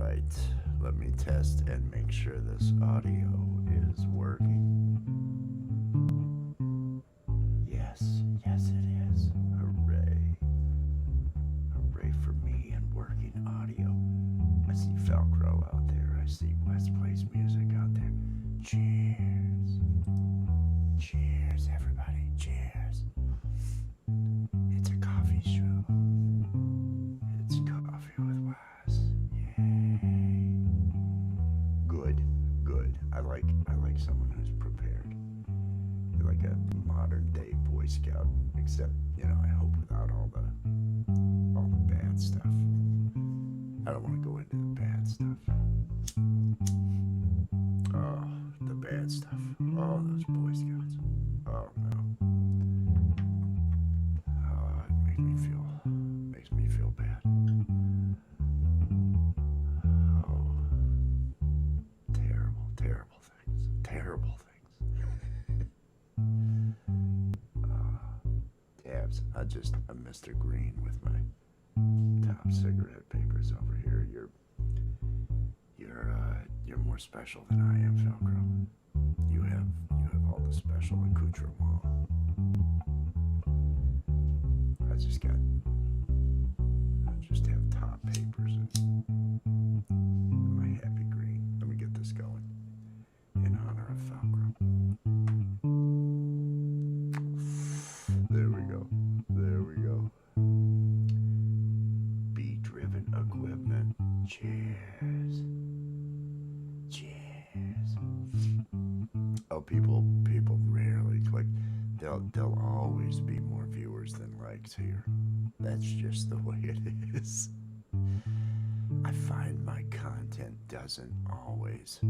right, let me test and make sure this audio is working. Yes, yes it is. Hooray. Hooray for me and working audio. I see Velcro out there. I see West Plays Music out there. Cheers. Cheers, everybody. Cheers. It's a coffee show. It's Coffee with Wes. Yay. Good, good. I like someone who's prepared. You're like a modern day Boy Scout, except, I hope without all the bad stuff. I don't want to go into the bad stuff. Oh, the bad stuff. Oh, those Boy Scouts. Oh no. Oh, it makes me feel bad. Oh, terrible things. Terrible things. Tabs. I'm Mr. Green with my top cigarette papers over here. You're more special than I am, Velcro. You have all the special accoutrement. I just have top papers and my happy green. Let me get this going in honor of Velcro. There we go. There we go. Bee-driven equipment. Cheers. Cheers. Oh, people rarely click. There'll always be more viewers than likes here. That's just the way it is. I find my content doesn't always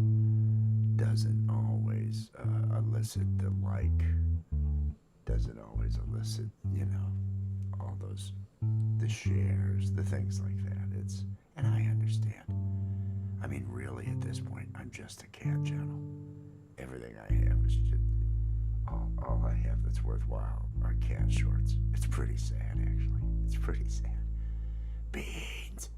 elicit the like. Doesn't always elicit, all the shares, the things like that. And I understand. I mean, really, at this point, I'm just a cat channel. Everything I have is just, all I have that's worthwhile are cat shorts. It's pretty sad, actually. It's pretty sad. Beans.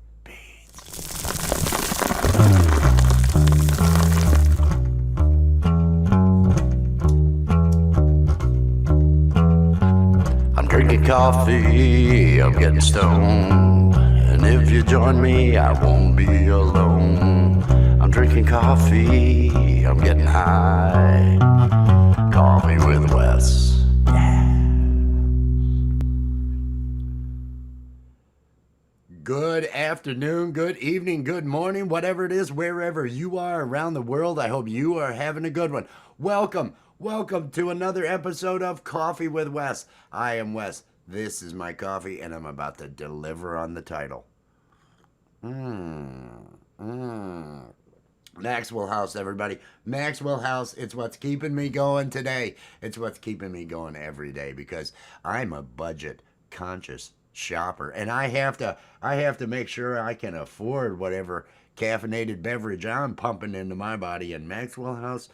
I'm drinking coffee, I'm getting stoned. And if you join me, I won't be alone. I'm drinking coffee, I'm getting high. Coffee with Wes. Yeah. Good afternoon, good evening, good morning, whatever it is, wherever you are around the world. I hope you are having a good one. Welcome to another episode of Coffee with Wes. I am Wes. This is my coffee, and I'm about to deliver on the title. Maxwell House, everybody. Maxwell House, it's what's keeping me going today. It's what's keeping me going every day because I'm a budget conscious shopper, and I have to make sure I can afford whatever caffeinated beverage I'm pumping into my body, and Maxwell House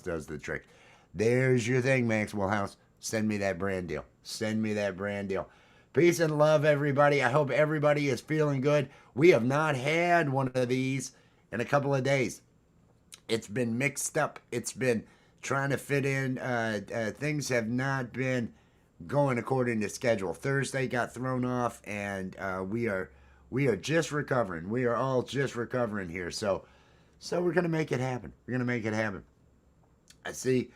does the trick. There's your thing, Maxwell House. Send me that brand deal. Peace and love, everybody. I hope everybody is feeling good. We have not had one of these in a couple of days. It's been mixed up. It's been trying to fit in. Things have not been going according to schedule. Thursday got thrown off, and we are just recovering. We are all just recovering here. So we're gonna make it happen. I see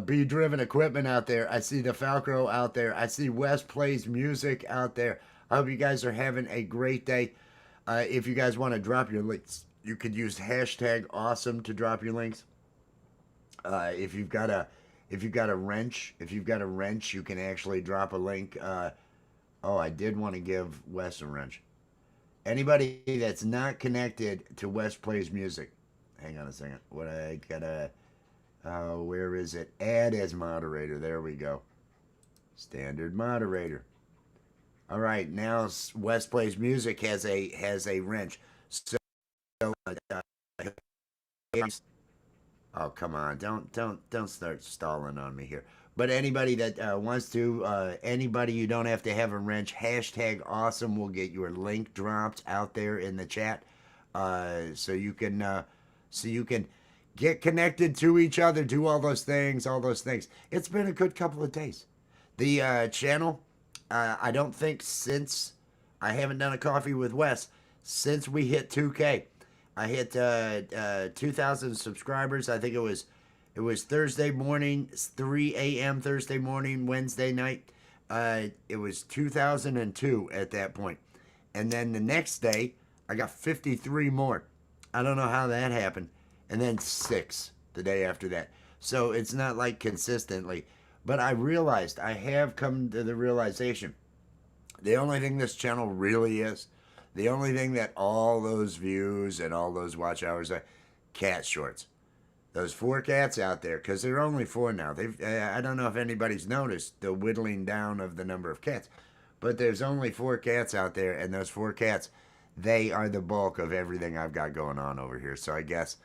bee-driven equipment out there. I see the Velcro out there. I see West Plays Music out there. I hope you guys are having a great day. If you guys want to drop your links, you could use hashtag awesome to drop your links. If you've got a wrench, you can actually drop a link. I did want to give Wes a wrench. Anybody that's not connected to West Plays Music, hang on a second. Where is it? Add as moderator. There we go. Standard moderator. All right, now West Plays Music has a wrench. So, oh come on, don't start stalling on me here. But anybody that wants to, anybody, you don't have to have a wrench. Hashtag awesome will get your link dropped out there in the chat, so you can get connected to each other, do all those things, all those things. It's been a good couple of days. The channel, I don't think since I haven't done a coffee with Wes since we hit 2K. I hit 2,000 subscribers. I think it was Thursday morning, 3 a.m. Thursday morning, Wednesday night. It was 2002 at that point. And then the next day, I got 53 more. I don't know how that happened. And then 6 the day after that. So it's not like consistently. But I realized, I have come to the realization, the only thing this channel really is, the only thing that all those views and all those watch hours are, cat shorts. Those 4 cats out there, because there are only 4 now. I don't know if anybody's noticed the whittling down of the number of cats, but there's only 4 cats out there, and those 4 cats, they are the bulk of everything I've got going on over here. So I guess,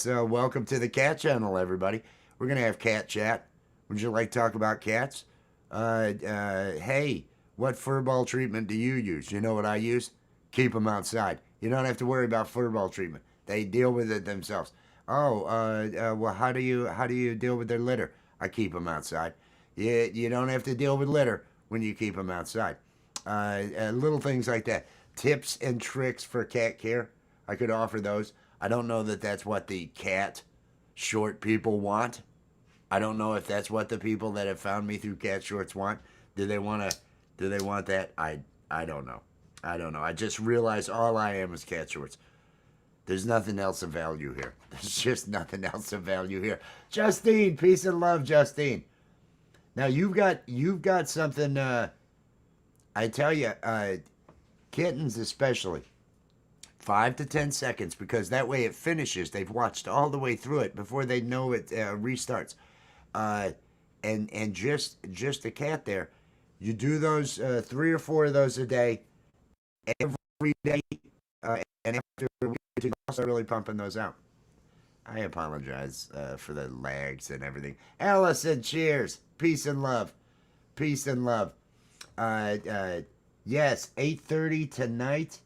welcome to the cat channel, everybody. We're gonna have cat chat. Would you like to talk about cats? Hey, what furball treatment do you use? You know what I use? Keep them outside. You don't have to worry about furball treatment. They deal with it themselves. Oh, well, how do you deal with their litter? I keep them outside. You don't have to deal with litter when you keep them outside. Little things like that. Tips and tricks for cat care. I could offer those. I don't know that that's what the cat short people want. I don't know if that's what the people that have found me through cat shorts want. Do they want that? I don't know. I don't know. I just realized all I am is cat shorts. There's nothing else of value here. There's just nothing else of value here. Justine, peace and love, Justine. Now you've got something. I tell you, kittens especially, 5 to 10 seconds, because that way it finishes. They've watched all the way through it before they know it restarts. And just a cat there. You do those 3 or 4 of those a day, every day, and after a week or two, I'll start really pumping those out. I apologize for the lags and everything. Allison, cheers. Peace and love. Peace and love. Yes, 8:30 tonight.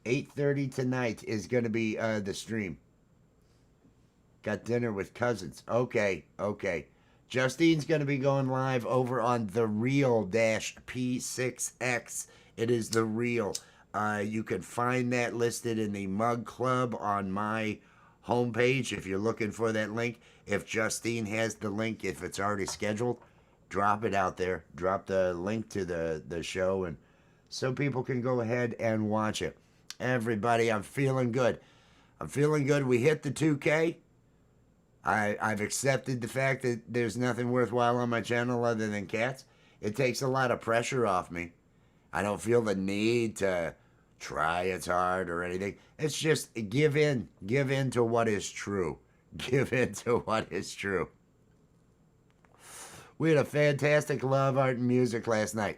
8:30 tonight is going to be the stream. Got dinner with cousins. Okay. Justine's going to be going live over on the Real-P6X. It is the Real. You can find that listed in the Mug Club on my homepage if you're looking for that link. If Justine has the link, if it's already scheduled, drop it out there. Drop the link to the show, and so people can go ahead and watch it. Everybody, I'm feeling good. I'm feeling good. We hit the 2K. I've accepted the fact that there's nothing worthwhile on my channel other than cats. It takes a lot of pressure off me. I don't feel the need to try as hard or anything. It's just give in to what is true. Give in to what is true. We had a fantastic Love, Art, and Music last night.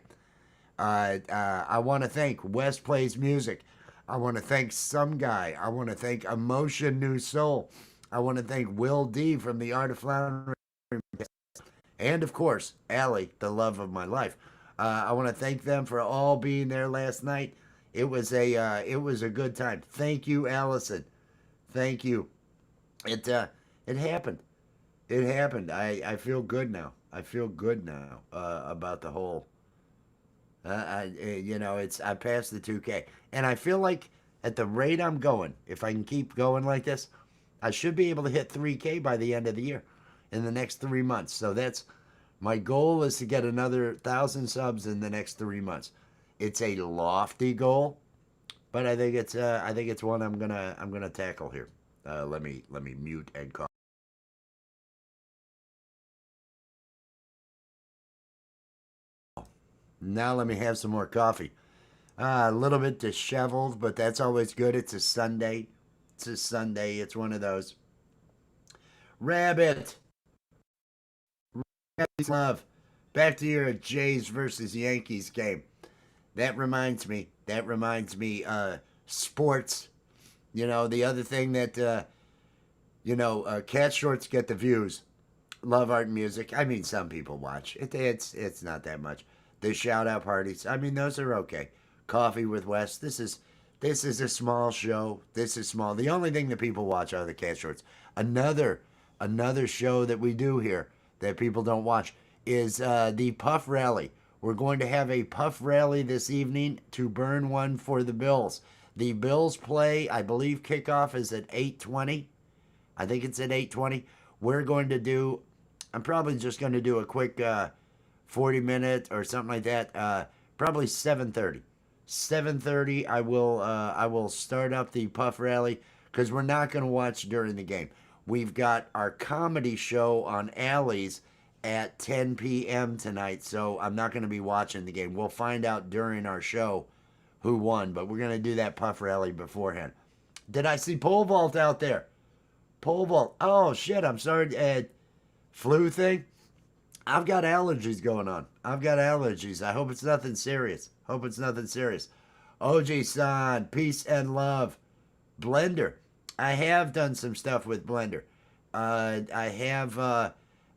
I want to thank West Plays Music. I want to thank Some Guy. I want to thank Emotion New Soul. I want to thank Will D from the Art of Floundering. And, of course, Allie, the love of my life. I want to thank them for all being there last night. It was a good time. Thank you, Allison. Thank you. It happened. It happened. I feel good now. I feel good now about the whole. I passed the 2K, and I feel like at the rate I'm going, if I can keep going like this, I should be able to hit 3K by the end of the year, in the next 3 months. So that's my goal, is to get another 1,000 subs in the next 3 months. It's a lofty goal, but I think it's one I'm gonna tackle here. Let me mute and call. Now let me have some more coffee. A little bit disheveled, but that's always good. It's a Sunday. It's one of those. Rabbit. Rabbit's love. Back to your Jays versus Yankees game. That reminds me. Sports. The other thing that, cat shorts get the views. Love art and music. I mean, some people watch. It's not that much. The shout out parties. I mean, those are okay. Coffee with Wes. This is a small show. This is small. The only thing that people watch are the cat shorts. Another show that we do here that people don't watch is the Puff Rally. We're going to have a Puff Rally this evening to burn one for the Bills. The Bills play, I believe, kickoff is at 8:20. I think it's at 8:20. We're going to do. I'm probably just going to do a quick 40 minute or something like that. Probably 7:30. 7:30. I will start up the Puff Rally because we're not going to watch during the game. We've got our comedy show on Alley's at 10 p.m. tonight, so I'm not going to be watching the game. We'll find out during our show who won, but we're going to do that Puff Rally beforehand. Did I see pole vault out there? Pole vault. Oh shit! I'm sorry. Flu thing. I've got allergies going on. I've got allergies. I hope it's nothing serious. Hope it's nothing serious. OG san, peace and love. Blender. I have done some stuff with Blender. I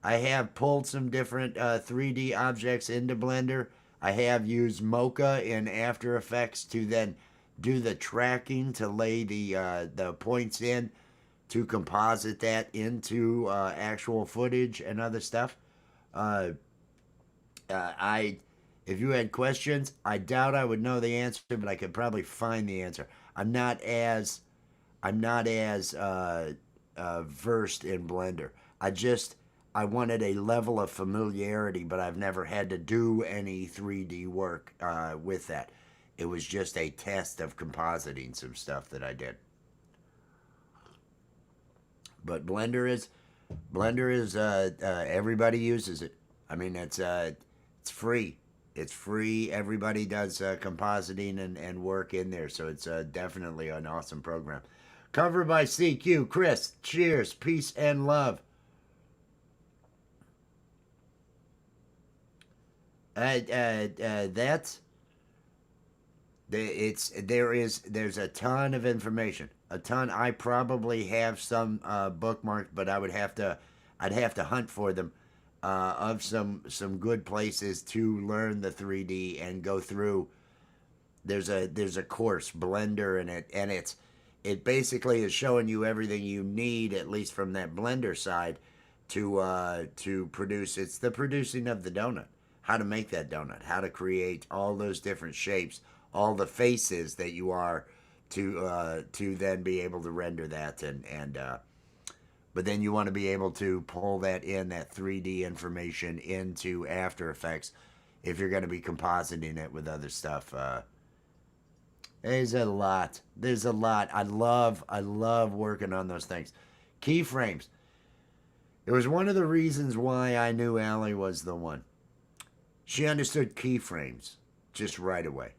have pulled some different 3D objects into Blender. I have used Mocha in After Effects to then do the tracking to lay the points in to composite that into actual footage and other stuff. Uh, I, if you had questions, I doubt I would know the answer, but I could probably find the answer. I'm not as versed in Blender. I wanted a level of familiarity, but I've never had to do any 3D work with that. It was just a test of compositing some stuff that I did. But Blender is everybody uses it. I mean it's free. It's free. Everybody does compositing and work in there, so it's definitely an awesome program. Covered by CQ. Chris, cheers, peace and love. That's there's a ton of information, a ton. I probably have some bookmarked, but I'd have to hunt for them of some good places to learn the 3D and go through. There's a course Blender in it, and it basically is showing you everything you need, at least from that Blender side, to produce. It's the producing of the donut, how to make that donut, how to create all those different shapes, all the faces that you are to then be able to render that and but then you want to be able to pull that 3D information into After Effects if you're going to be compositing it with other stuff. There's a lot. There's a lot. I love working on those things. Keyframes. It was one of the reasons why I knew Allie was the one. She understood keyframes just right away.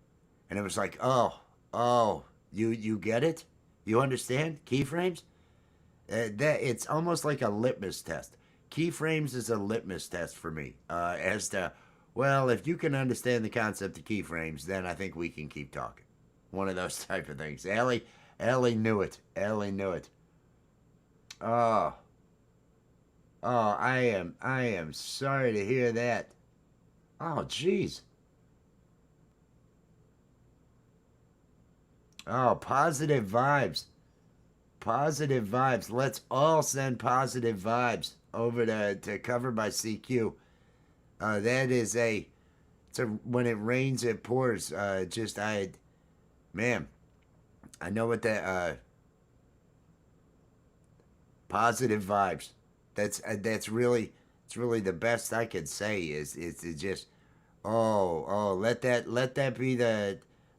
And it was like, oh, you get it? You understand keyframes? That it's almost like a litmus test. Keyframes is a litmus test for me as to, well, if you can understand the concept of keyframes, then I think we can keep talking. One of those type of things. Allie knew it. Allie knew it. Oh, oh, I am sorry to hear that. Oh, jeez. Oh, positive vibes. Positive vibes. Let's all send positive vibes over to Cover by CQ. That is it's a, when it rains, it pours. Man, I know what that, positive vibes. That's really, it's really the best I could say is it just, oh, let that be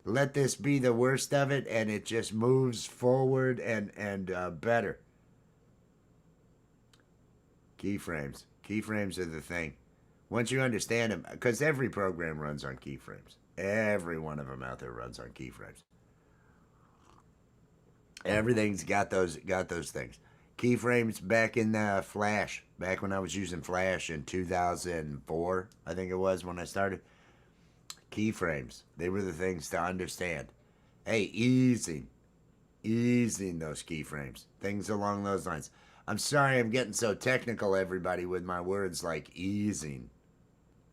let this be the worst of it, and it just moves forward and better. Keyframes are the thing. Once you understand them, because every program runs on keyframes. Every one of them out there runs on keyframes. Everything's got those things. Keyframes back in Flash, back when I was using Flash in 2004, I think it was when I started. Keyframes, they were the things to understand. Hey, easing those keyframes, things along those lines. I'm sorry I'm getting so technical, everybody, with my words like easing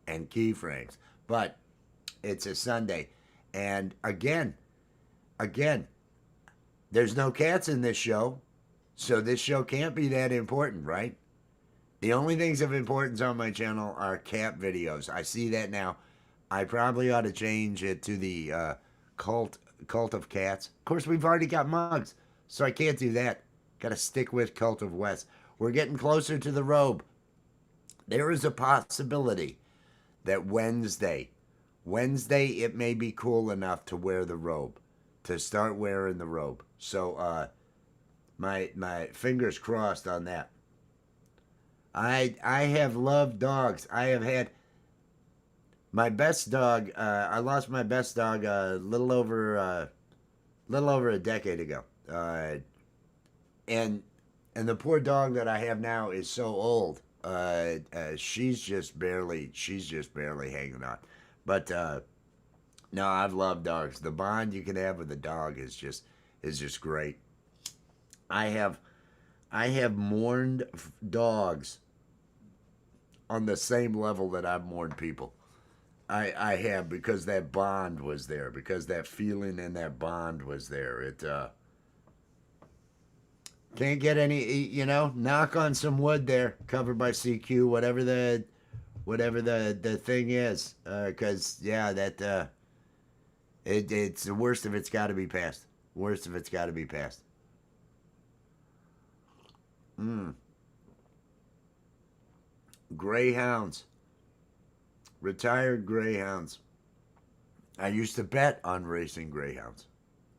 and keyframes. But it's a Sunday. And again, there's no cats in this show. So this show can't be that important, right? The only things of importance on my channel are cat videos. I see that now. I probably ought to change it to the cult cult of cats. Of course, we've already got mugs, so I can't do that. Got to stick with Cult of West. We're getting closer to the robe. There is a possibility that Wednesday it may be cool enough to wear the robe, to start wearing the robe. So my fingers crossed on that. I have loved dogs. I have had my best dog. I lost my best dog a little over a decade ago. And the poor dog that I have now is so old. She's just barely hanging on. But no, I've loved dogs. The bond you can have with a dog is just great. I have I have mourned dogs on the same level that I've mourned people. I have, because that bond was there, because that feeling and that bond was there. It can't get any, knock on some wood there, covered by CQ, whatever the thing is, because yeah, that it's the worst of it's got to be past. Worst of it's got to be past. Mm. Greyhounds, retired greyhounds. I used to bet on racing greyhounds.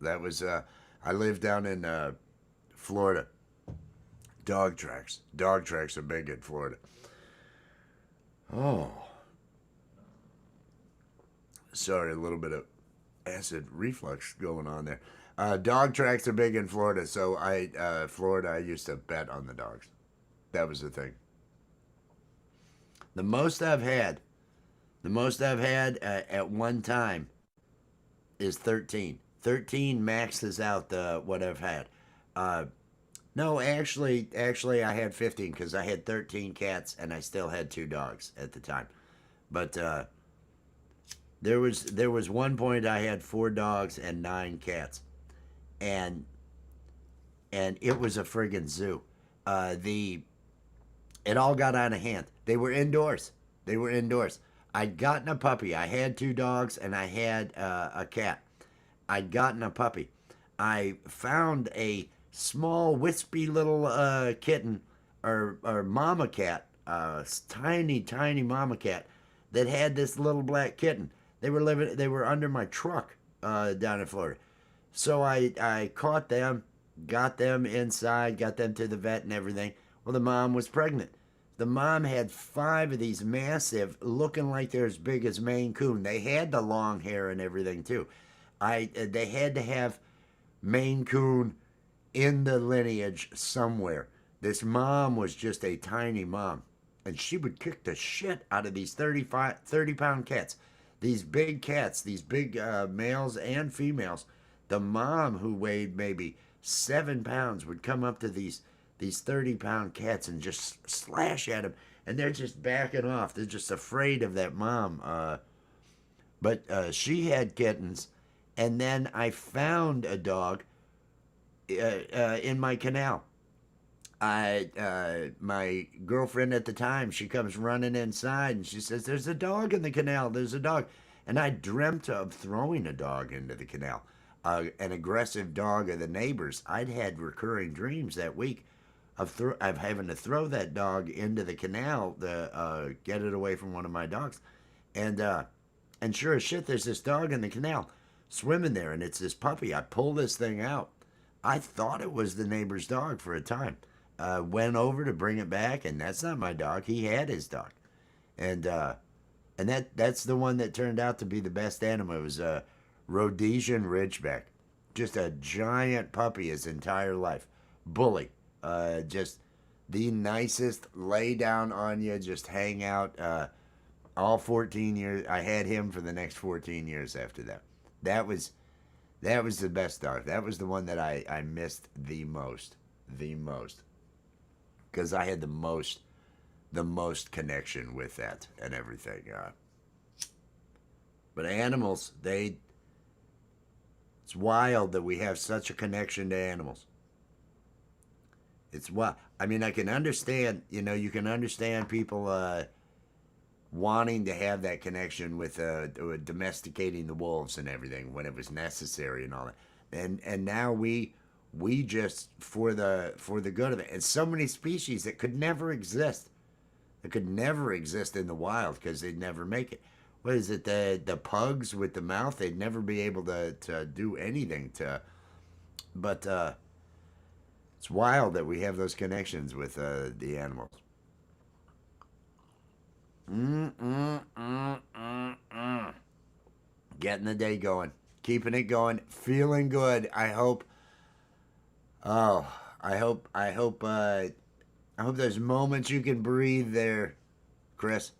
That was I lived down in Florida. Dog tracks. Dog tracks are big in Florida. Oh, sorry, a little bit of acid reflux going on there. Dog tracks are big in Florida, so Florida. I used to bet on the dogs. That was the thing. The most I've had, the most I've had at one time is 13. 13 maxes out what I've had. Uh, no, actually, I had 15 because I had 13 cats and I still had two dogs at the time. But there was one point I had four dogs and nine cats, and it was a friggin' zoo. The It all got out of hand. They were indoors. They were indoors. I'd gotten a puppy. I had two dogs and I had a cat. I'd gotten a puppy. I found a small, wispy little kitten, or mama cat, tiny, tiny mama cat that had this little black kitten. They were under my truck down in Florida. So I caught them, got them inside, got them to the vet and everything. Well, the mom was pregnant. The mom had five of these massive, looking like they're as big as Maine Coon. They had the long hair and everything too. They had to have Maine Coon in the lineage somewhere. This mom was just a tiny mom, and she would kick the shit out of these 30-pound cats. These big cats, these big males and females. The mom, who weighed maybe 7 pounds, would come up to these 30-pound cats and just slash at them, and they're just backing off. They're just afraid of that mom. But she had kittens, and then I found a dog in my canal. My girlfriend at the time, she comes running inside and she says, "There's a dog in the canal. There's a dog." And I dreamt of throwing a dog into the canal, an aggressive dog of the neighbors. I'd had recurring dreams that week of having to throw that dog into the canal to get it away from one of my dogs. And sure as shit, there's this dog in the canal swimming there, and it's this puppy. I pull this thing out. I thought it was the neighbor's dog for a time. Went over to bring it back, and that's not my dog. He had his dog, and that's the one that turned out to be the best animal. It was a Rhodesian Ridgeback, just a giant puppy his entire life. Bully, just the nicest. Lay down on you, just hang out. All 14 years, I had him for the next 14 years after that. That was that was the best dog. That was the one that I missed the most. The most. because I had the most connection with that and everything. But animals, it's wild that we have such a connection to animals. It's what I mean. I can understand. You can understand people wanting to have that connection with domesticating the wolves and everything when it was necessary and all that. And now we just for the good of it. And so many species that could never exist. That could never exist in the wild because they'd never make it. What is it? The pugs with the mouth? They'd never be able to do anything to. But it's wild that we have those connections with the animals. Mm, mm, mm, mm, mm. Getting the day going, keeping it going, feeling good. I hope. Oh, I hope there's moments you can breathe there, Chris.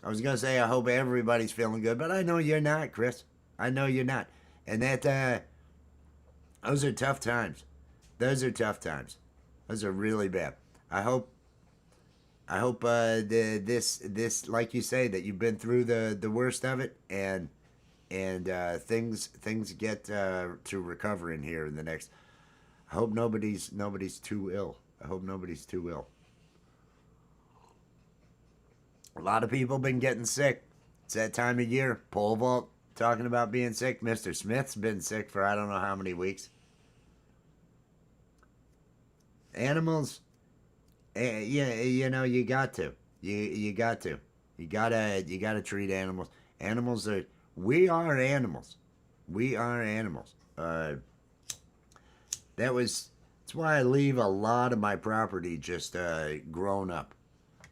I was gonna say I hope everybody's feeling good, but I know you're not, Chris. I know you're not, and those are tough times. Those are tough times. Those are really bad. I hope this like you say that you've been through the worst of it and things get to recovering here in the next. I hope nobody's too ill. I hope nobody's too ill. A lot of people been getting sick. It's that time of year. Pole vault talking about being sick. Mr. Smith's been sick for I don't know how many weeks. Animals, yeah, you got to. You got to. You gotta treat animals. Animals are. We are animals. We are animals. That was. That's why I leave a lot of my property just grown up.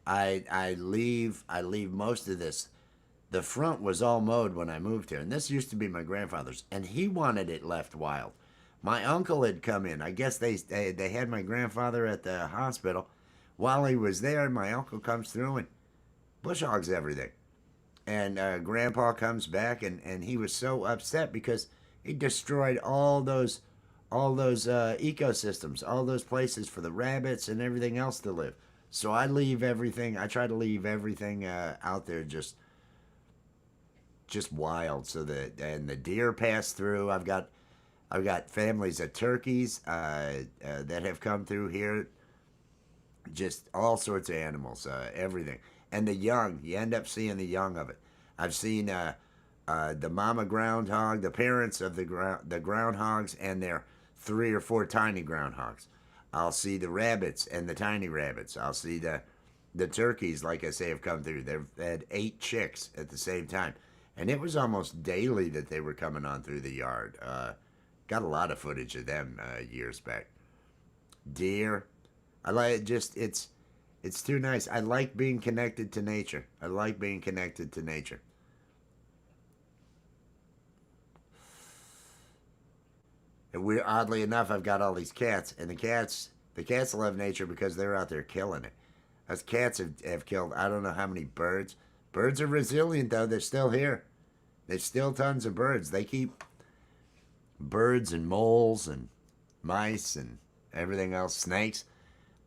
I leave most of this. The front was all mowed when I moved here, and this used to be my grandfather's, and he wanted it left wild. My uncle had come in. I guess they had my grandfather at the hospital. While he was there, my uncle comes through and bush hogs everything. And Grandpa comes back, and he was so upset because he destroyed all those ecosystems, all those places for the rabbits and everything else to live. So I leave everything. I try to leave everything out there just wild, so that and the deer pass through. I've got families of turkeys that have come through here. Just all sorts of animals, everything, and the young. You end up seeing the young of it. I've seen the mama groundhog, the parents of the groundhogs, and their 3 or 4 tiny groundhogs. I'll see the rabbits and the tiny rabbits. I'll see the turkeys, like I say, have come through. They've had 8 chicks at the same time, and it was almost daily that they were coming on through the yard. Got a lot of footage of them years back. Deer, I like it. Just it's too nice. I like being connected to nature. I like being connected to nature. And we oddly enough, I've got all these cats, and the cats love nature because they're out there killing it. Us cats have killed I don't know how many birds. Birds are resilient though; they're still here. There's still tons of birds. They keep birds and moles and mice and everything else, snakes.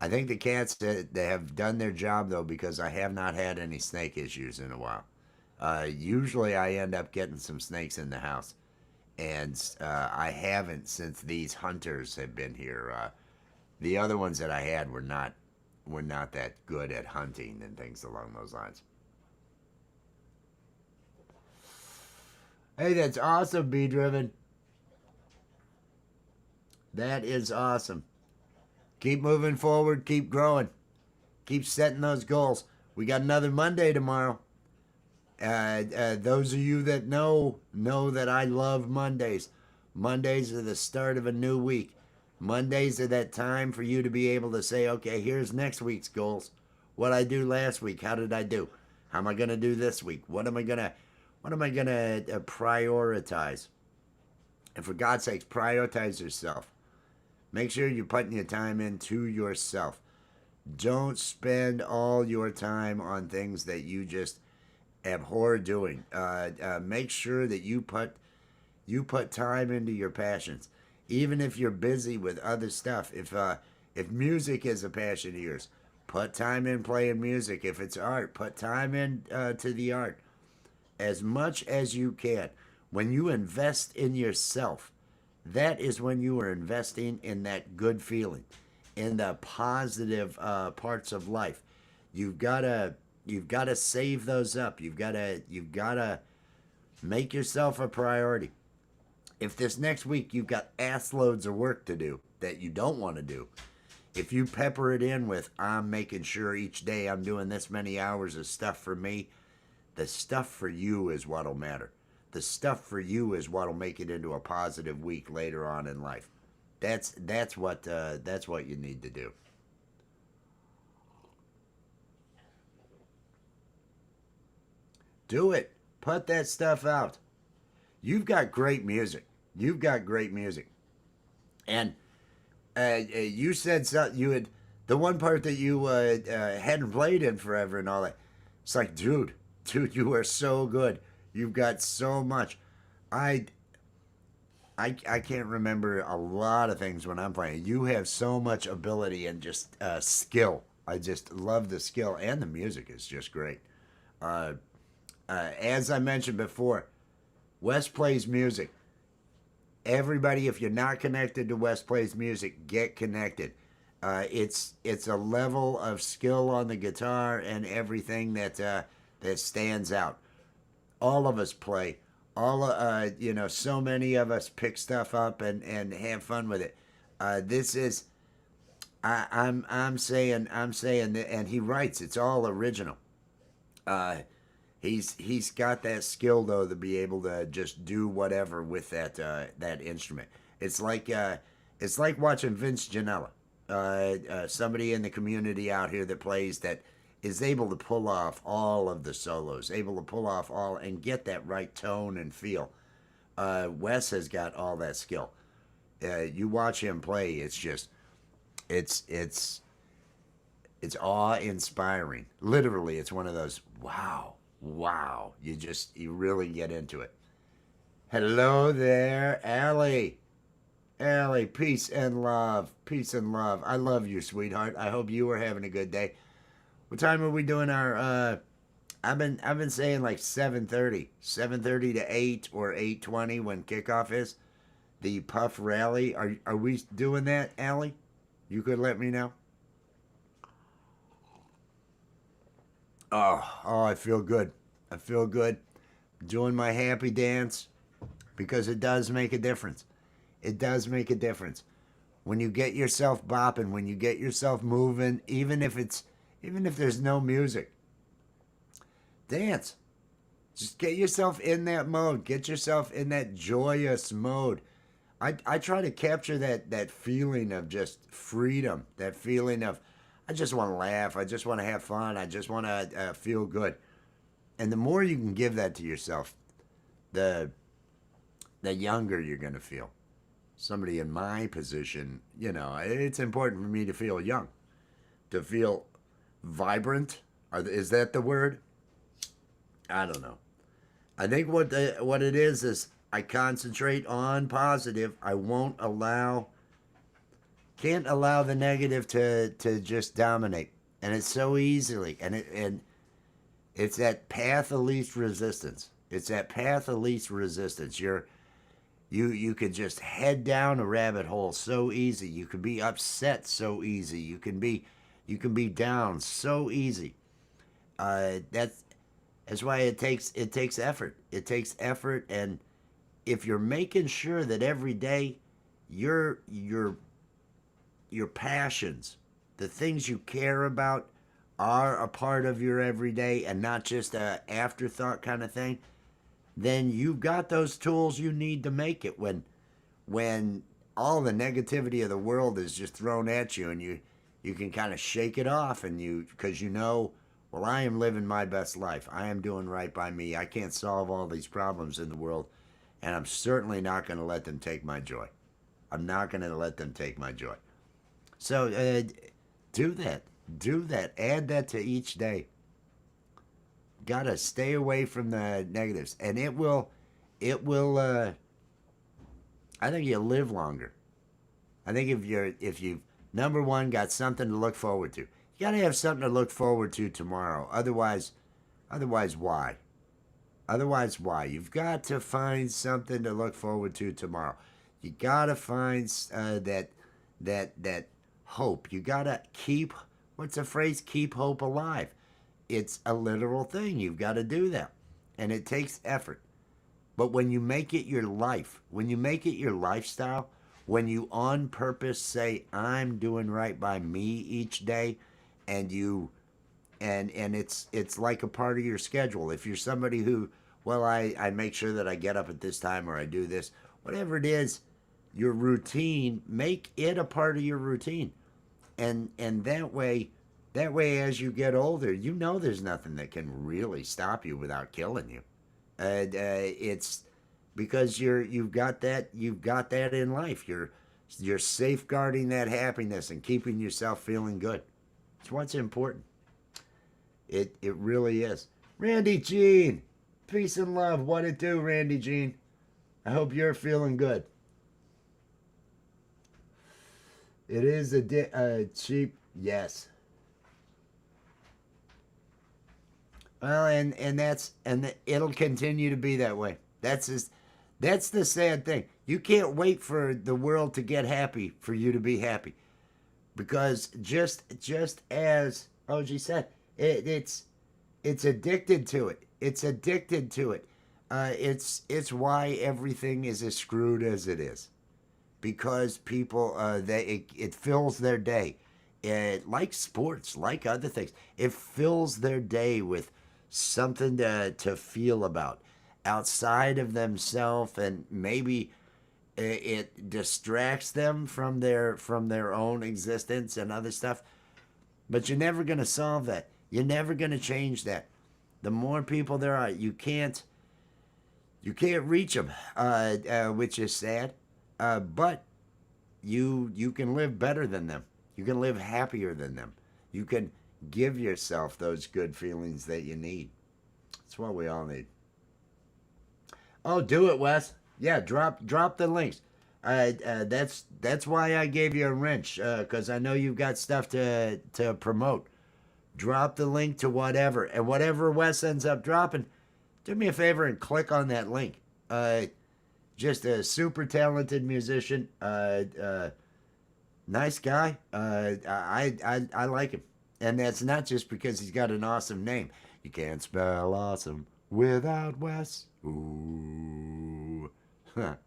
I think the cats they have done their job though because I have not had any snake issues in a while. Usually I end up getting some snakes in the house, and I haven't since these hunters have been here. The other ones that I had were not that good at hunting and things along those lines. Hey, that's awesome, B Driven. That is awesome. Keep moving forward. Keep growing. Keep setting those goals. We got another Monday tomorrow. Those of you that know that I love Mondays. Mondays are the start of a new week. Mondays are that time for you to be able to say, okay, here's next week's goals. What I do last week, how did I do? How am I gonna do this week? What am I gonna prioritize? And for God's sakes, prioritize yourself. Make sure you're putting your time into yourself. Don't spend all your time on things that you just abhor doing. Make sure that you put time into your passions, even if you're busy with other stuff. If music is a passion of yours, put time in playing music. If it's art, put time in to the art as much as you can. When you invest in yourself, that is when you are investing in that good feeling, in the positive parts of life. You've gotta you've gotta save those up. You've gotta make yourself a priority. If this next week you've got ass loads of work to do that you don't want to do, if you pepper it in with, I'm making sure each day I'm doing this many hours of stuff for me, the stuff for you is what'll matter. The stuff for you is what'll make it into a positive week later on in life. That's what you need to do. Do it. Put that stuff out. You've got great music. You've got great music. And you said something. You had the one part that you hadn't played in forever and all that. It's like, dude, you are so good. You've got so much. I I can't remember a lot of things when I'm playing. You have so much ability and just skill. I just love the skill, and the music is just great. Uh, as I mentioned before, West plays music. Everybody, if you're not connected to West Plays Music, get connected. It's a level of skill on the guitar and everything that stands out. All of us play. So many of us pick stuff up and have fun with it. This is I'm saying that, and he writes. It's all original. Uh, he's got that skill though to be able to just do whatever with that instrument. It's like watching Vince Gianella, somebody in the community out here that plays that is able to pull off all of the solos, able to pull off all and get that right tone and feel. Wes has got all that skill. You watch him play, it's just it's it's it's awe inspiring. Literally, it's one of those wow, wow. You really get into it. Hello there, Allie. Allie, peace and love. Peace and love. I love you, sweetheart. I hope you are having a good day. What time are we doing our I've been saying like 7:30. 7:30 to 8 or 8:20 when kickoff is. The Puff Rally. Are we doing that, Allie? You could let me know. Oh, I feel good. I feel good. Doing my happy dance because it does make a difference. It does make a difference. When you get yourself bopping, when you get yourself moving, even if there's no music, dance. Just get yourself in that mode. Get yourself in that joyous mode. I try to capture that feeling of just freedom, that feeling of I just want to laugh, I just want to have fun, I just want to feel good. And the more you can give that to yourself, the the younger you're going to feel. Somebody in my position, it's important for me to feel young, to feel vibrant. Is that the word? I don't know. I think what it is I concentrate on positive. I won't allow can't allow the negative to just dominate. And it's so easily and it's that path of least resistance. It's that path of least resistance. You could just head down a rabbit hole so easy. You could be upset so easy. You can be down so easy. That's why it takes effort. It takes effort, and if you're making sure that every day your passions, the things you care about, are a part of your everyday and not just a afterthought kind of thing, then you've got those tools you need to make it when all the negativity of the world is just thrown at you, and you can kind of shake it off, and because well, I am living my best life. I am doing right by me. I can't solve all these problems in the world, and I'm certainly not going to let them take my joy. I'm not going to let them take my joy. So do that. Do that. Add that to each day. Gotta stay away from the negatives, and it will. I think you'll live longer. I think if you've Number one, got something to look forward to. You got to have something to look forward to tomorrow. Otherwise, why? Otherwise, why? You've got to find something to look forward to tomorrow. You got to find that hope. You got to keep, what's the phrase? Keep hope alive. It's a literal thing. You've got to do that. And it takes effort. But when you make it your life, when you make it your lifestyle, when you on purpose say, I'm doing right by me each day, and it's like a part of your schedule. If you're somebody who, well, I make sure that I get up at this time, or I do this, whatever it is, your routine, make it a part of your routine. And that way as you get older, you know there's nothing that can really stop you without killing you. It's because you've got that in life. You're safeguarding that happiness and keeping yourself feeling good. It's what's important. It really is. Randy Jean, peace and love. What it do, Randy Jean? I hope you're feeling good. It is a cheap, yes. Well, and it'll continue to be that way. That's the sad thing. You can't wait for the world to get happy for you to be happy, because just as OG said, it's addicted to it. It's addicted to it. It's why everything is as screwed as it is, because people it fills their day. Like sports, like other things, it fills their day with something to feel about outside of themselves, and maybe it distracts them from their own existence and other stuff. But you're never going to solve that. You're never going to change that. The more people there are, you can't reach them, which is sad. But you can live better than them. You can live happier than them. You can give yourself those good feelings that you need. That's what we all need. Oh, do it, Wes. Yeah, drop the links. That's why I gave you a wrench, because I know you've got stuff to promote. Drop the link to whatever, and whatever Wes ends up dropping, do me a favor and click on that link. Just a super talented musician. Nice guy. I like him, and that's not just because he's got an awesome name. You can't spell awesome without Wes. Ooh. Let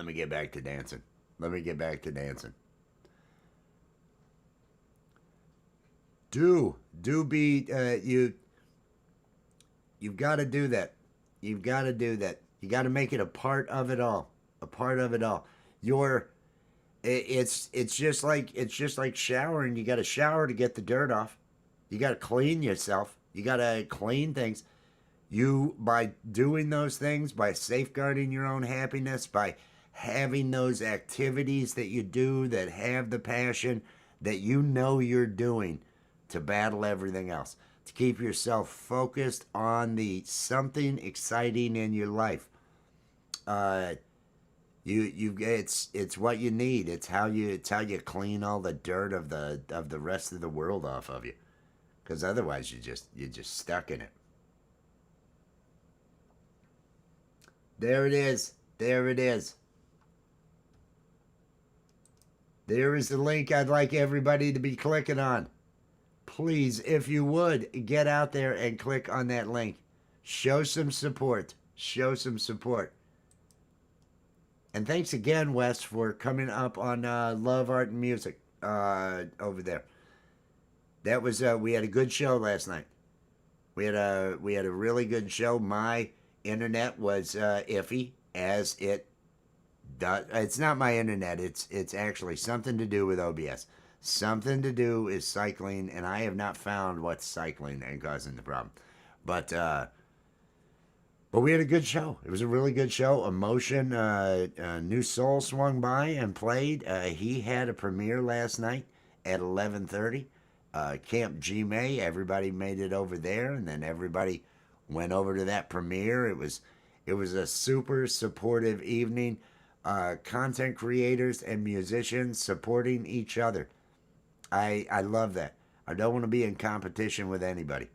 me get back to dancing. Do be you've got to do that. You've got to do that. You got to make it a part of it all. A part of it all. It's just like showering. You got to shower to get the dirt off. You got to clean yourself. You got to clean things. You, by doing those things, by safeguarding your own happiness, by having those activities that you do that have the passion that you know you're doing to battle everything else, to keep yourself focused on the something exciting in your life. It's what you need. It's how you clean all the dirt of the rest of the world off of you, because otherwise you're just stuck in it. There it is. There it is. There is the link I'd like everybody to be clicking on. Please, if you would, get out there and click on that link. Show some support. Show some support. And thanks again, Wes, for coming up on Love, Art, and Music over there. That was we had a good show last night. We had a really good show. My internet was iffy, as it does. It's not my internet. It's actually something to do with OBS. Something to do is cycling, and I have not found what's cycling and causing the problem. But we had a good show. It was a really good show. Emotion, New Soul swung by and played. He had a premiere last night at 11:30. Camp G May. Everybody made it over there, and then everybody went over to that premiere. It was a super supportive evening. content creators and musicians supporting each other. I love that. I don't want to be in competition with anybody.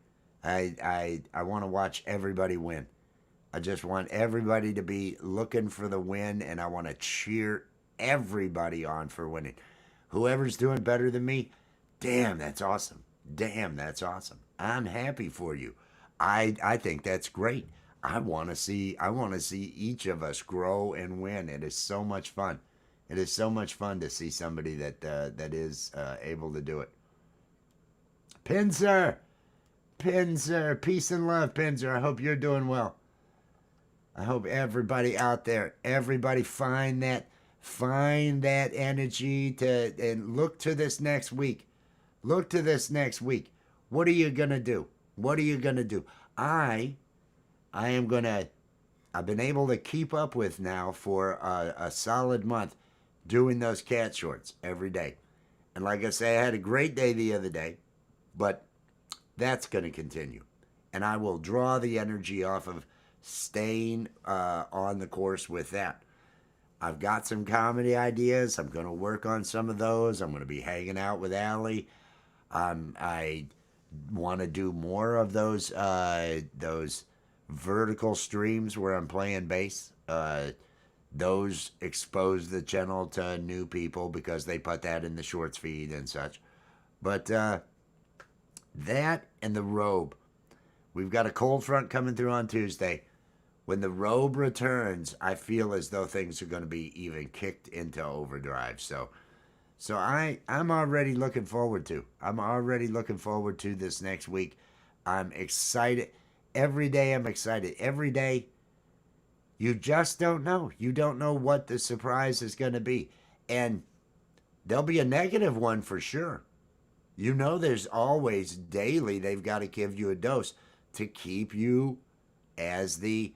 I want to watch everybody win. I just want everybody to be looking for the win, and I want to cheer everybody on for winning. Whoever's doing better than me, damn, that's awesome. Damn, that's awesome. I'm happy for you. I think that's great. I want to see each of us grow and win. It is so much fun. It is so much fun to see somebody that is able to do it. Pinzer, Pinzer, peace and love, Pinzer. I hope you're doing well. I hope everybody out there, everybody find that energy to and look to this next week. Look to this next week. What are you gonna do? What are you gonna do? I am gonna. I've been able to keep up with now for a solid month, doing those cat shorts every day. And like I say, I had a great day the other day, but that's going to continue. And I will draw the energy off of staying on the course with that. I've got some comedy ideas. I'm going to work on some of those. I'm going to be hanging out with Allie. I want to do more of those vertical streams where I'm playing bass. Those expose the channel to new people because they put that in the shorts feed and such. But that and the robe. We've got a cold front coming through on Tuesday. When the robe returns, I feel as though things are going to be even kicked into overdrive. So I'm already looking forward to. I'm already looking forward to this next week. I'm excited. Every day I'm excited. Every day you just don't know. You don't know what the surprise is going to be. And there'll be a negative one for sure. You know there's always daily they've got to give you a dose to keep you as the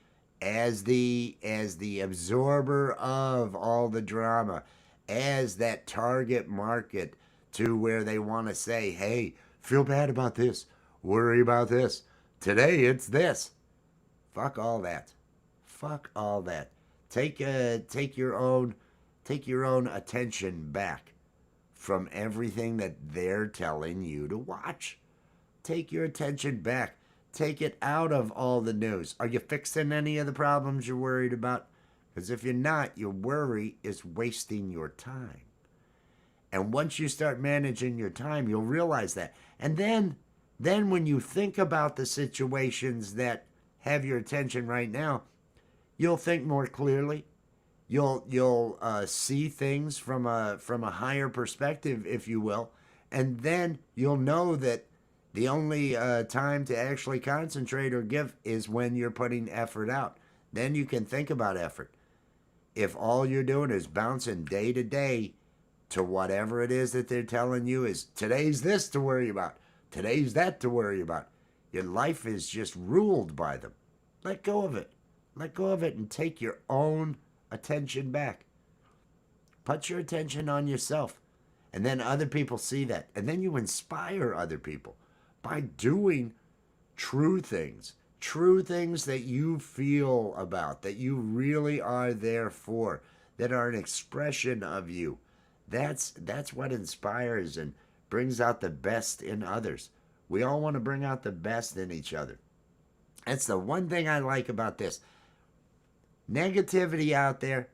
absorber of all the drama, as that target market to where they want to say, hey, feel bad about this, worry about this. Today it's this. Fuck all that. Fuck all that. Take your own attention back from everything that they're telling you to watch. Take your attention back. Take it out of all the news. Are you fixing any of the problems you're worried about? Because if you're not, your worry is wasting your time. And once you start managing your time, you'll realize that. And then when you think about the situations that have your attention right now, you'll think more clearly. You'll see things from a higher perspective, if you will, and then you'll know that the only time to actually concentrate or give is when you're putting effort out. Then you can think about effort. If all you're doing is bouncing day to day to whatever it is that they're telling you is today's this to worry about, today's that to worry about, your life is just ruled by them. Let go of it. Let go of it and take your own attention back. Put your attention on yourself. And then other people see that. And then you inspire other people by doing true things that you feel about, that you really are there for, that are an expression of you. That's what inspires and brings out the best in others. We all want to bring out the best in each other. That's the one thing I like about this. Negativity out there.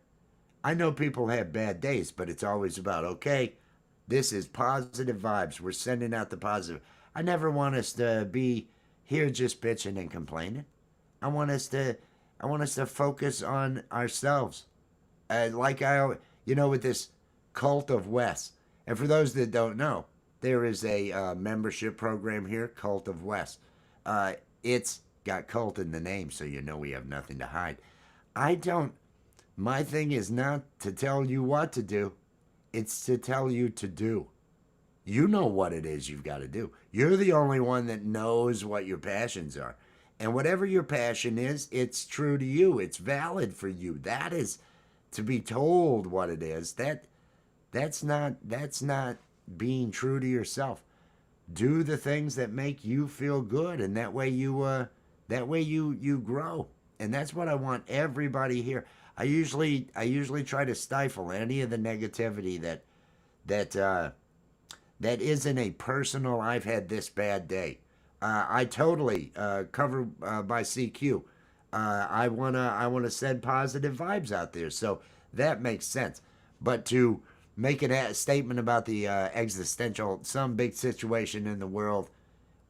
I know people have bad days, but it's always about, okay, this is positive vibes. We're sending out the positive. I never want us to be here just bitching and complaining. I want us to focus on ourselves. With this Cult of West. And for those that don't know, there is a membership program here, Cult of West. It's got cult in the name, so you know we have nothing to hide. My thing is not to tell you what to do. It's to tell you to do. You know what it is you've got to do. You're the only one that knows what your passions are. And whatever your passion is, it's true to you. It's valid for you. That is to be told what it is. That's not being true to yourself. Do the things that make you feel good, and that way you grow. and that's what I want everybody here. I usually try to stifle any of the negativity that that isn't a personal. I've had this bad day. I totally cover by CQ. I wanna send positive vibes out there, so that makes sense. But to make a statement about the existential, some big situation in the world,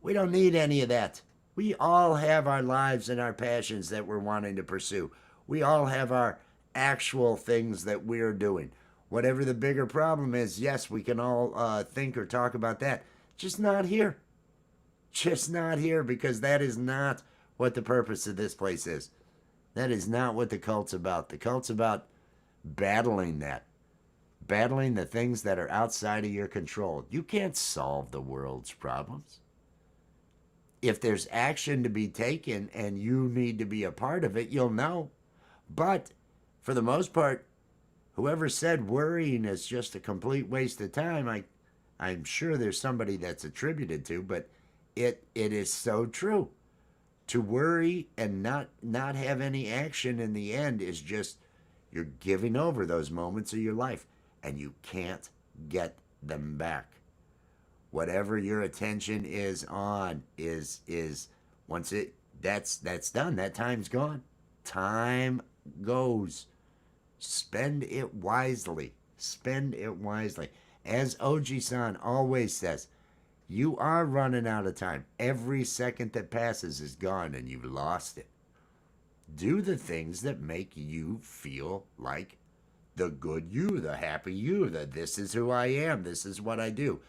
we don't need any of that. We all have our lives and our passions that we're wanting to pursue. We all have our actual things that we're doing. Whatever the bigger problem is, yes, we can all think or talk about that. Just not here. Just not here, because that is not what the purpose of this place is. That is not what the cult's about. The cult's about battling that. Battling the things that are outside of your control. You can't solve the world's problems. If there's action to be taken and you need to be a part of it, you'll know. But for the most part, whoever said worrying is just a complete waste of time, I'm sure there's somebody that's attributed to, but it is so true. To worry and not have any action in the end is just, you're giving over those moments of your life, and you can't get them back. Whatever your attention is on is once that's done. That time's gone. Time goes. Spend it wisely. Spend it wisely. As Oji-san always says, you are running out of time. Every second that passes is gone and you've lost it. Do the things that make you feel like the good you, the happy you, that this is who I am, this is what I do.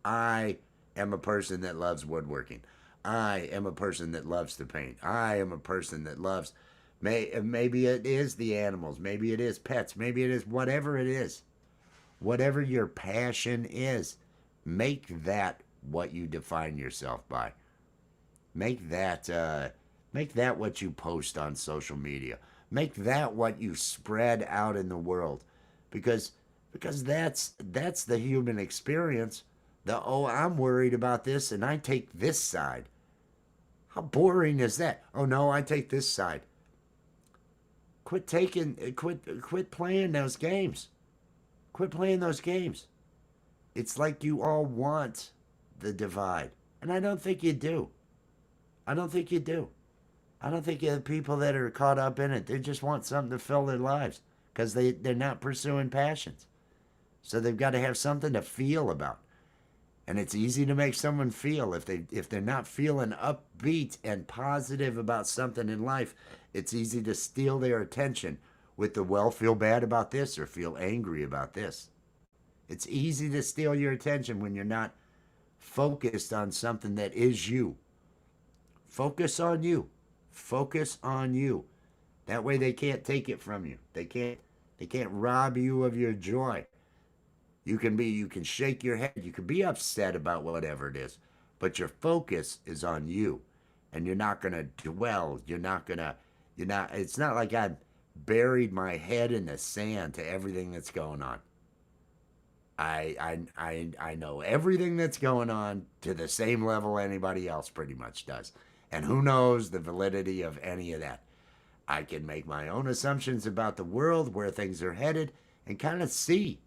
I am a person that loves woodworking. I am a person that loves to paint. I am a person that loves, maybe it is the animals, maybe it is pets, maybe it is whatever it is. Whatever your passion is, make that what you define yourself by. Make that what you post on social media. Make that what you spread out in the world, because that's the human experience. Oh, I'm worried about this and I take this side. How boring is that? Oh no, I take this side. Quit playing those games. Quit playing those games. It's like you all want the divide, and I don't think you do. I don't think you do. I don't think the people that are caught up in it, they just want something to fill their lives, because they're not pursuing passions. So they've got to have something to feel about. And it's easy to make someone feel, if they're not feeling upbeat and positive about something in life, it's easy to steal their attention with the, well, feel bad about this or feel angry about this. It's easy to steal your attention when you're not focused on something that is you. Focus on you. Focus on you. That way they can't take it from you. They can't rob you of your joy. You can shake your head. You can be upset about whatever it is, but your focus is on you, and you're not going to dwell. It's not like I've buried my head in the sand to everything that's going on. I know everything that's going on to the same level anybody else pretty much does. And who knows the validity of any of that. I can make my own assumptions about the world, where things are headed, and kind of see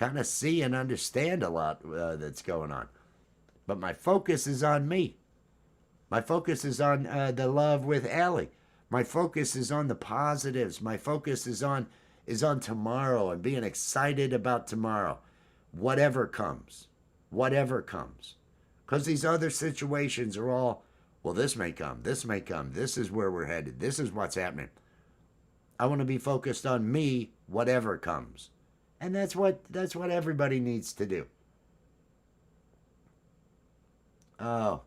and understand a lot that's going on. But my focus is on me. My focus is on the love with Allie. My focus is on the positives. My focus is on tomorrow and being excited about tomorrow. Whatever comes. Whatever comes. Because these other situations are all, well, this may come. This may come. This is where we're headed. This is what's happening. I want to be focused on me, whatever comes. And that's what everybody needs to do. Oh.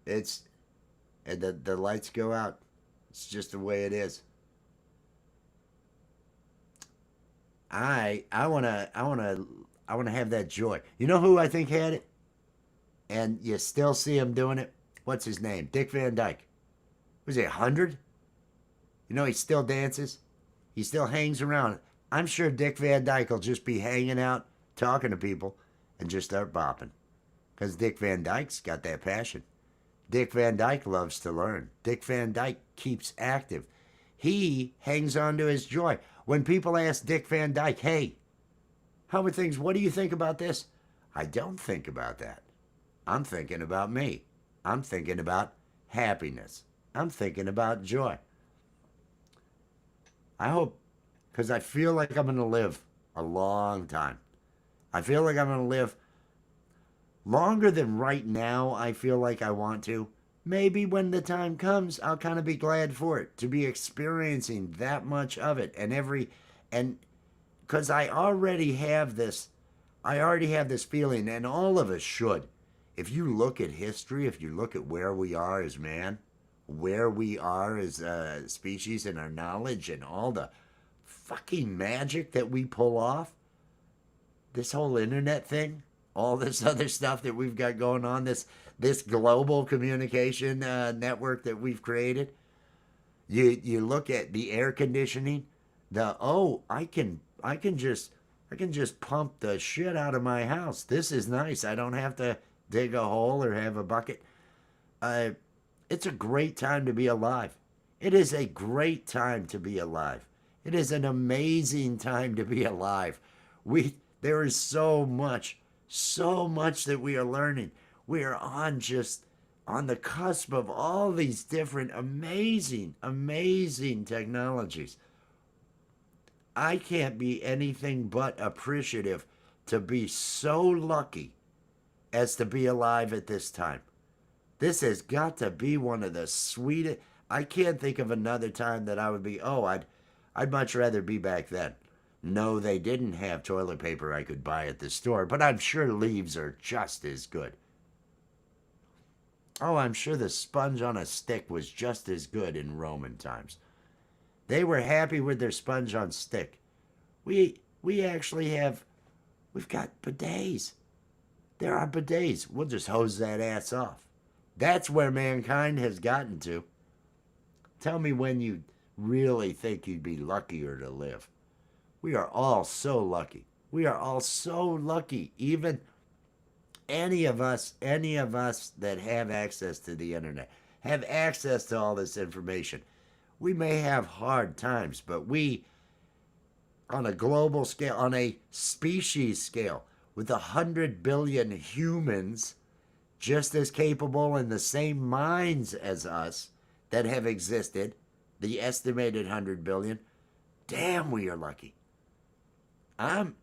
The lights go out. It's just the way it is. I wanna have that joy. You know who I think had it? And you still see him doing it? What's his name? Dick Van Dyke. Was he 100? You know, he still dances. He still hangs around. I'm sure Dick Van Dyke will just be hanging out, talking to people, and just start bopping. Because Dick Van Dyke's got that passion. Dick Van Dyke loves to learn. Dick Van Dyke keeps active. He hangs on to his joy. When people ask Dick Van Dyke, hey, how are things? What do you think about this? I don't think about that. I'm thinking about me. I'm thinking about happiness. I'm thinking about joy. I hope, because I feel like I'm going to live a long time. I feel like I'm going to live longer than right now. I feel like I want to. Maybe when the time comes, I'll kind of be glad for it to be experiencing that much of it and because I already have this feeling, and all of us should. If you look at history, if you look at where we are as man, where we are as a species and our knowledge and all the fucking magic that we pull off, this whole internet thing, all this other stuff that we've got going on, this global communication network that we've created. You look at the air conditioning, I can just pump the shit out of my house. This is nice. I don't have to dig a hole or have a bucket. Uh, it's a great time to be alive. It is a great time to be alive. It is an amazing time to be alive. There is so much that we are learning. We are just on the cusp of all these different amazing technologies. I can't be anything but appreciative to be so lucky as to be alive at this time. This has got to be one of the sweetest. I can't think of another time that I would be, I'd much rather be back then. No, they didn't have toilet paper I could buy at the store, but I'm sure leaves are just as good. Oh, I'm sure the sponge on a stick was just as good in Roman times. They were happy with their sponge on stick. We actually we've got bidets. There are bidets. We'll just hose that ass off. That's where mankind has gotten to. Tell me when you really think you'd be luckier to live. We are all so lucky. We are all so lucky. Even any of us that have access to the internet, have access to all this information. We may have hard times, but we, on a global scale, on a species scale, with 100 billion humans just as capable in the same minds as us that have existed, the estimated 100 billion, damn, we are lucky. I'm,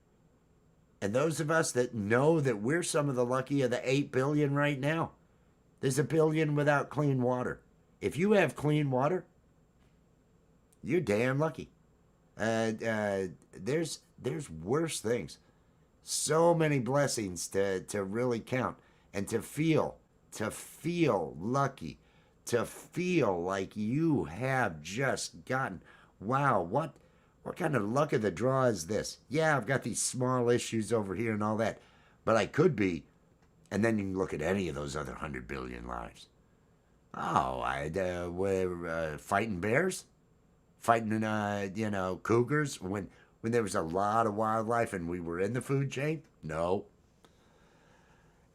and those of us that know that we're some of the lucky of the 8 billion right now, there's a billion without clean water. If you have clean water, you're damn lucky. There's worse things. So many blessings to really count and to feel lucky, to feel like you have just gotten, wow, what kind of luck of the draw is this? Yeah, I've got these small issues over here and all that, but I could be, and then you can look at any of those other 100 billion lives. Oh, we're fighting bears, fighting cougars when there was a lot of wildlife and we were in the food chain. No.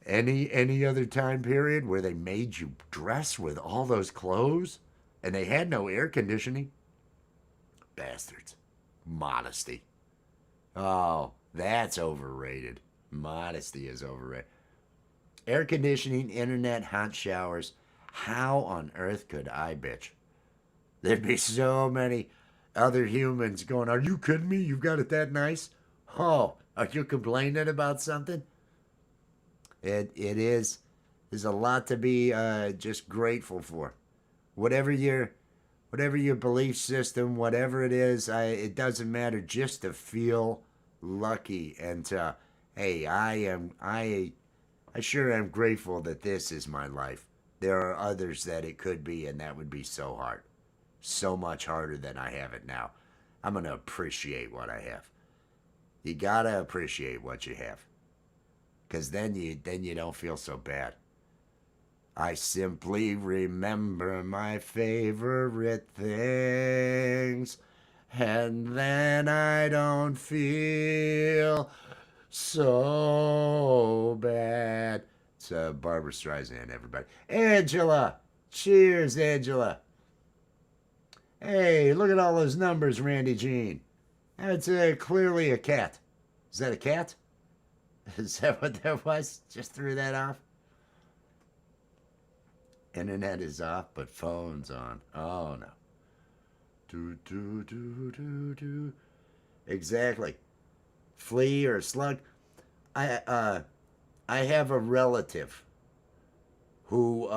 Any other time period where they made you dress with all those clothes and they had no air conditioning? Bastards. Modesty. Oh, that's overrated. Modesty is overrated. Air conditioning, internet, hot showers. How on earth could I bitch? There'd be so many other humans going, are you kidding me? You've got it that nice? Oh, are you complaining about something? It is. There's a lot to be just grateful for. Whatever your belief system, whatever it is, it doesn't matter. Just to feel lucky and to, hey, I sure am grateful that this is my life. There are others that it could be, and that would be so hard, so much harder than I have it now. I'm gonna appreciate what I have. You gotta appreciate what you have, because then you don't feel so bad. I simply remember my favorite things, and then I don't feel so bad. It's Barbara Streisand, everybody. Angela! Cheers, Angela. Hey, look at all those numbers, Randy Jean. That's clearly a cat. Is that a cat? Is that what that was? Just threw that off? Internet is off, but phone's on. Oh, no. Do, do, do, do, do. Exactly. Flea or slug. I have a relative who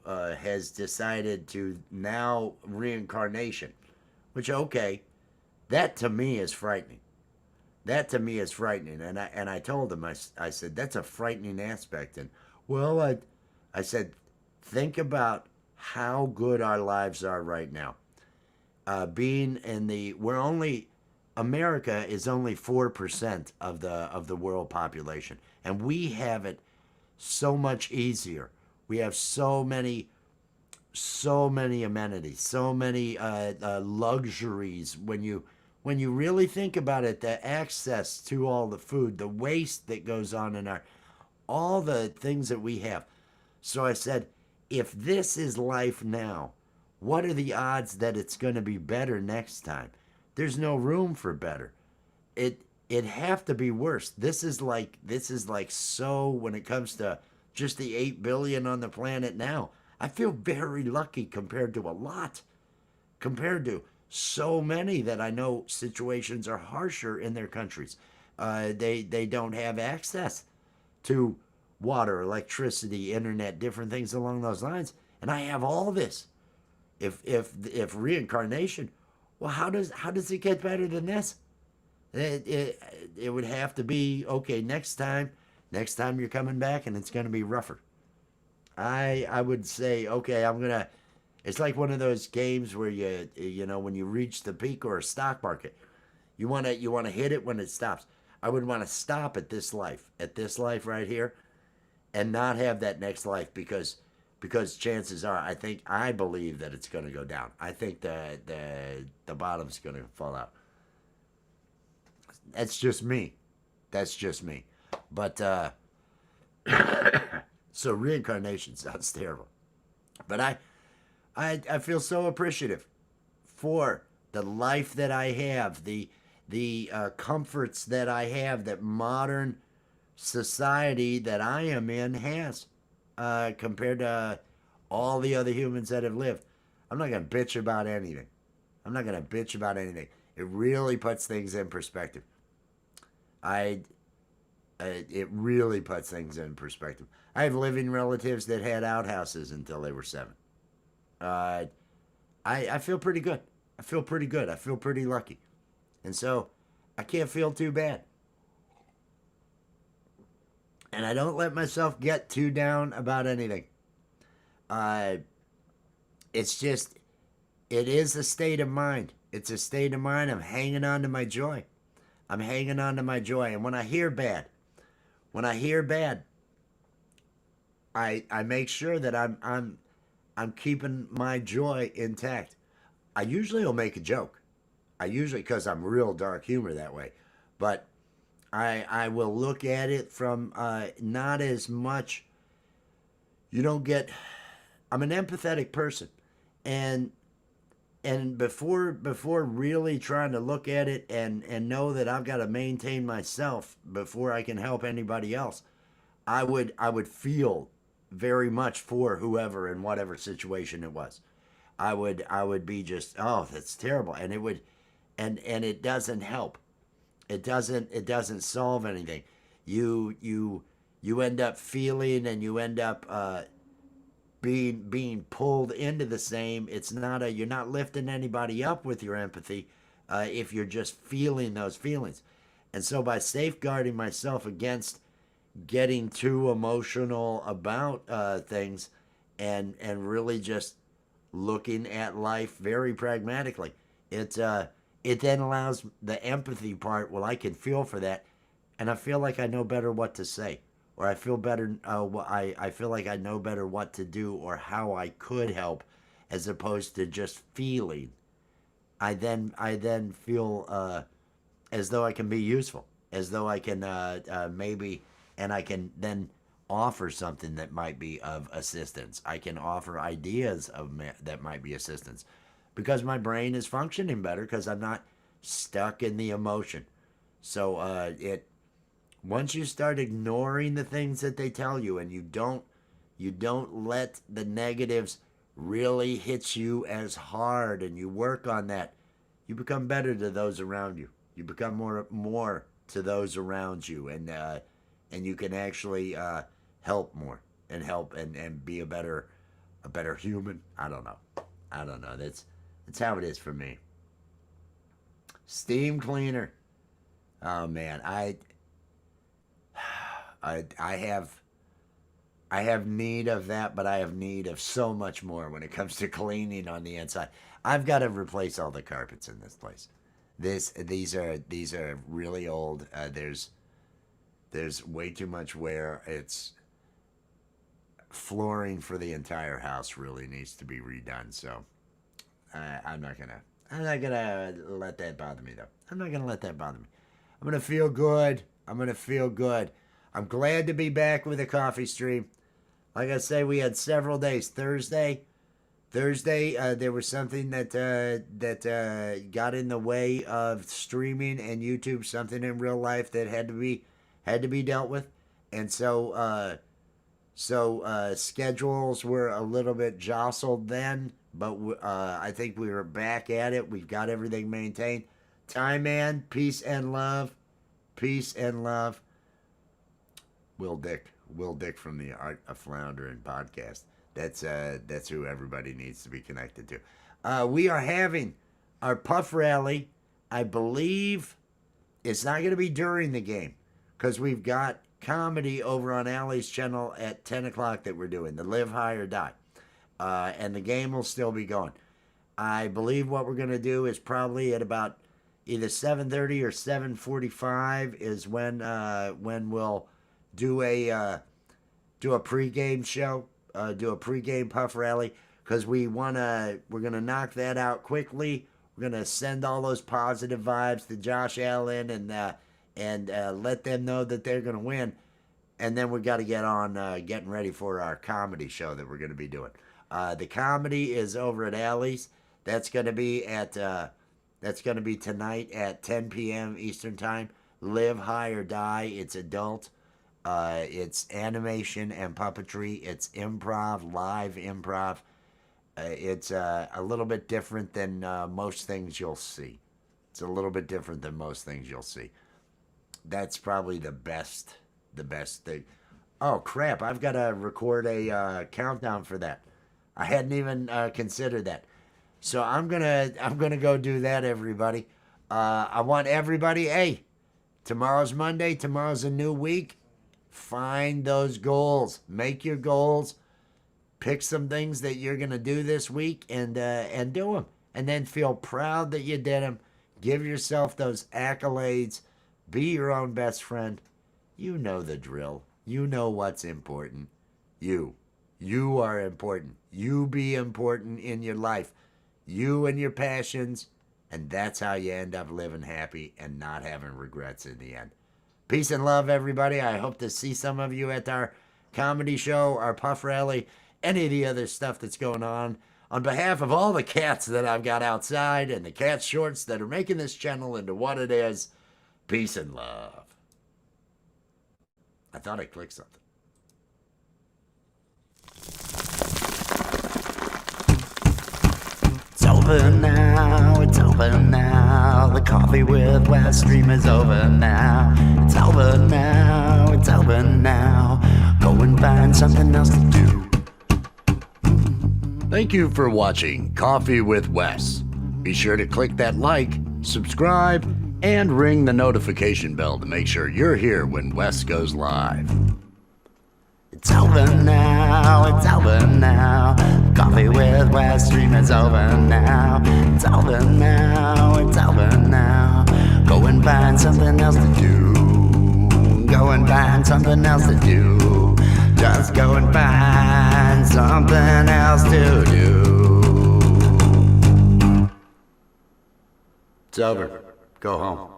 has decided to now reincarnation, which okay, that to me is frightening. That to me is frightening, and I told him I said that's a frightening aspect, and well I said think about how good our lives are right now. Being in the we're only America is only 4% of the world population, and we have it so much easier. We have so many amenities, so many luxuries. When you really think about it, the access to all the food, the waste that goes on in our all the things that we have. So I said, if this is life now, what are the odds that it's going to be better next time? There's no room for better. It have to be worse. This is like so when it comes to just the 8 billion on the planet now. I feel very lucky compared to a lot. Compared to so many that I know situations are harsher in their countries. They don't have access to water, electricity, internet, different things along those lines. And I have all this. If reincarnation, well, how does it get better than this? It would have to be okay. Next time you're coming back, and it's going to be rougher. I would say okay. It's like one of those games where when you reach the peak or a stock market, you wanna hit it when it stops. I would want to stop at this life right here, and not have that next life because chances are I believe that it's going to go down. I think the bottom's going to fall out. That's just me. That's just me. But so reincarnation sounds terrible. But I feel so appreciative for the life that I have, the comforts that I have that modern society that I am in has compared to all the other humans that have lived. I'm not going to bitch about anything. I'm not going to bitch about anything. It really puts things in perspective. It really puts things in perspective. I have living relatives that had outhouses until they were 7. I feel pretty good. I feel pretty good. I feel pretty lucky. And so I can't feel too bad. And I don't let myself get too down about anything. It's just, it is a state of mind. It's a state of mind. I'm hanging on to my joy. I'm hanging on to my joy. And when I hear bad, I make sure that I'm keeping my joy intact. I usually will make a joke. Because I'm real dark humor that way. But I will look at it from not as much. You don't get. I'm an empathetic person, and before really trying to look at it and know that I've got to maintain myself before I can help anybody else, I would feel very much for whoever in whatever situation it was. I would be just, oh, that's terrible, and it would, and it doesn't help. It doesn't solve anything. You end up feeling, and you end up being pulled into the same. It's not you're not lifting anybody up with your empathy if you're just feeling those feelings. And so by safeguarding myself against getting too emotional about things, and really just looking at life very pragmatically, it then allows the empathy part. Well, I can feel for that, and I feel like I know better what to say, or I feel better. I feel like I know better what to do or how I could help, as opposed to just feeling. I then feel as though I can be useful, as though I can maybe, and I can then offer something that might be of assistance. I can offer ideas that might be assistance because my brain is functioning better because I'm not stuck in the emotion. So once you start ignoring the things that they tell you and you don't let the negatives really hit you as hard and you work on that, you become better to those around you. You become more to those around you, and you can actually help more and be a better human. I don't know. That's how it is for me. Steam cleaner. Oh man, I have need of that, but I have need of so much more when it comes to cleaning on the inside. I've got to replace all the carpets in this place. These are really old. There's way too much wear. It's flooring for the entire house really needs to be redone. So I'm not gonna let that bother me though. I'm not gonna let that bother me. I'm gonna feel good. I'm glad to be back with a coffee stream. Like I say, we had several days. Thursday, there was something that got in the way of streaming and YouTube. Something in real life that had to be dealt with, and so schedules were a little bit jostled then. But I think we were back at it. We've got everything maintained. Time man, peace and love, peace and love. Will Dick from the Art of Floundering podcast. That's who everybody needs to be connected to. We are having our puff rally. I believe it's not going to be during the game because we've got comedy over on Allie's channel at 10 o'clock that we're doing, the Live High or Die. And the game will still be going. I believe what we're going to do is probably at about either 7:30 or 7:45 is when we'll do a pregame show, do a pregame puff rally, because we're gonna knock that out quickly. We're gonna send all those positive vibes to Josh Allen and let them know that they're gonna win, and then we got to get on getting ready for our comedy show that we're gonna be doing. The comedy is over at Allie's. That's gonna be tonight at 10 p.m. Eastern Time. Live High or Die. It's adult. It's animation and puppetry. It's improv, live improv. It's a little bit different than most things you'll see. It's a little bit different than most things you'll see. That's probably the best thing. Oh crap! I've got to record a countdown for that. I hadn't even considered that. So I'm gonna go do that, everybody. I want everybody. Hey, tomorrow's Monday. Tomorrow's a new week. Find those goals. Make your goals. Pick some things that you're gonna do this week and do them. And then feel proud that you did them. Give yourself those accolades. Be your own best friend. You know the drill. You know what's important. You are important. You be important in your life. You and your passions. And that's how you end up living happy and not having regrets in the end. Peace and love, everybody. I hope to see some of you at our comedy show, our puff rally, any of the other stuff that's going on. On behalf of all the cats that I've got outside and the cat shorts that are making this channel into what it is, peace and love. I thought I clicked something. It's over now, it's over now. The Coffee with Wes stream is over now. It's over now, it's over now. Go and find something else to do. Thank you for watching Coffee with Wes. Be sure to click that like, subscribe, and ring the notification bell to make sure you're here when Wes goes live. It's over now, it's over now. Coffee with Wes stream is over now. It's over now, it's over now. Go and find something else to do. Go and find something else to do. Just go and find something else to do. It's over. Go home.